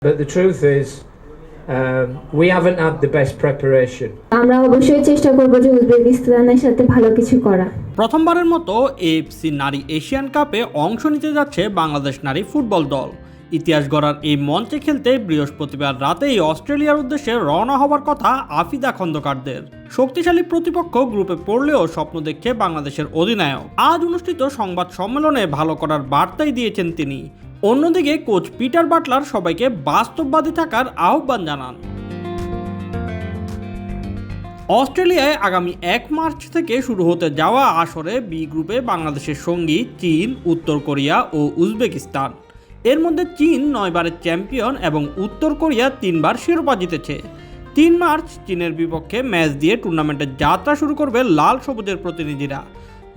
But the truth is, we haven't had the best preparation. আমরা অবশ্যই চেষ্টা করব যে উজবেকিস্তানের সাথে ভালো কিছু করা। প্রথমবারের মতো এএফসি নারী এশিয়ান কাপে অংশ নিতে যাচ্ছে বাংলাদেশ নারী ফুটবল দল। ইতিহাস গড়ার এই মঞ্চে খেলতে বৃহস্পতিবার রাতেই অস্ট্রেলিয়ার উদ্দেশ্যে রওনা হওয়ার কথা আফিদা খন্দকারদের। শক্তিশালী প্রতিপক্ষ গ্রুপে পড়লেও স্বপ্ন দেখছে বাংলাদেশের অধিনায়ক। আজ অনুষ্ঠিত সংবাদ সম্মেলনে ভালো করার বার্তাই দিয়েছেন তিনি। অন্যদিকে কোচ পিটার বাটলার সবাইকে বাস্তববাদী থাকার আহ্বান জানান। অস্ট্রেলিয়ায় আগামী 1 মার্চ থেকে শুরু হতে যাওয়া আসরে বি গ্রুপে বাংলাদেশের সঙ্গী চীন, উত্তর কোরিয়া ও উজবেকিস্তান। এর মধ্যে চীন 9 বারের চ্যাম্পিয়ন এবং উত্তর কোরিয়া 3 বার শিরোপা জিতেছে। 3 মার্চ চীনের বিপক্ষে ম্যাচ দিয়ে টুর্নামেন্টের যাত্রা শুরু করবে লাল সবুজের প্রতিনিধিরা।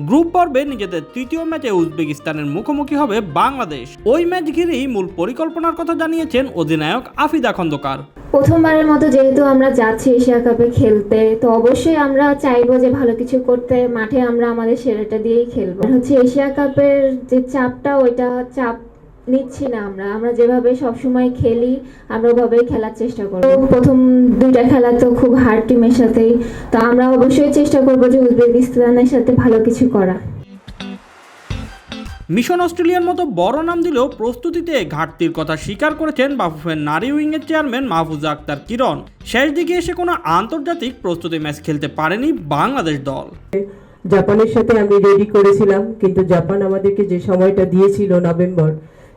গ্রুপ পর্বে নিজেদের তৃতীয় ম্যাচে উজবেকিস্তানের মুখোমুখি হবে বাংলাদেশ। ওই ম্যাচ ঘিরেই মূল পরিকল্পনার কথা জানিয়েছেন অধিনায়ক আফিদা খন্দকার। প্রথমবারের মতো যেহেতু আমরা যাচ্ছি এশিয়া কাপে খেলতে, তো অবশ্যই আমরা চাইবো যে ভালো কিছু করতে, মাঠে আমরা আমাদের সেরাটা দিয়েই খেলবো। এশিয়া কাপের যে চাপটা, ওইটা চাপ নিচ্ছি না। আমরা যেভাবে সবসময় খেলি আমরা ওভাবেই খেলার চেষ্টা করব। প্রথম 2টা খেলা তো খুব হার্ড টিমের সাথেই, তো আমরা অবশ্যই চেষ্টা করব যে উজবেকিস্তানের সাথে ভালো কিছু করা। মিশন অস্ট্রেলিয়ার মতো বড় নাম দিলেও প্রস্তুতিতে ঘাটতির কথা স্বীকার করেছেন বাফুফের নারী উইংয়ের চেয়ারম্যান মাহফুজা আক্তার কিরণ। শেষ দিকে এসে কোনো আন্তর্জাতিক প্রস্তুতি ম্যাচ খেলতে পারেনি বাংলাদেশ দল। জাপানের সাথে আমি রেডি করেছিলাম, কিন্তু জাপান আমাদেরকে যে সময়টা দিয়েছিল নভেম্বর,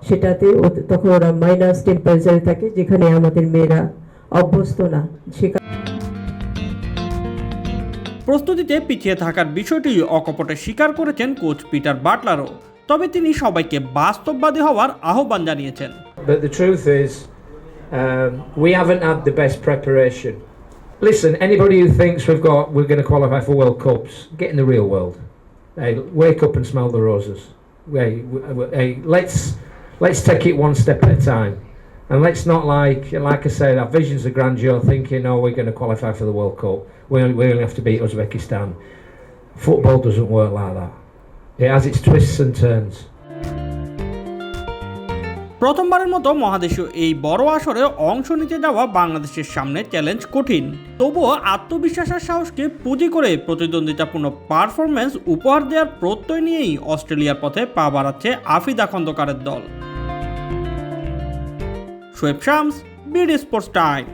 সেটাতে তখন ওরা মাইনাস টেম্পারেচারে থাকে, যেখানে আমাদের মেয়েরা অভ্যস্ত না। প্রস্তুতিতে পিছিয়ে থাকার বিষয়টি অকপটে স্বীকার করেছেন কোচ পিটার বাটলারও। তবে তিনি সবাইকে বাস্তববাদী হওয়ার আহ্বান জানিয়েছেন। But the truth is, we haven't had the best preparation. Listen, anybody who thinks we're going to qualify for World Cups, get in the real world. Hey, wake up and smell the roses. Hey, let's take it one step at a time, and let's not like I said, our visions of grandeur, thinking, oh, we're going to qualify for the World Cup. We only have to beat Uzbekistan. Football doesn't work like that. It has its twists and turns. প্রথমবারের মতো মহাদেশীয় এই বড় আসরে অংশ নিতে যাওয়া বাংলাদেশের সামনে চ্যালেঞ্জ কঠিন। তবুও আত্মবিশ্বাস আর সাহসকে পুঁজি করে প্রতিদ্বন্দ্বিতাপূর্ণ পারফরম্যান্স উপহার দেওয়ার প্রত্যয় নিয়েই অস্ট্রেলিয়ার পথে পা বাড়াচ্ছে আফিদা খন্দকারের দল। Shoaib Shams, BD sports time.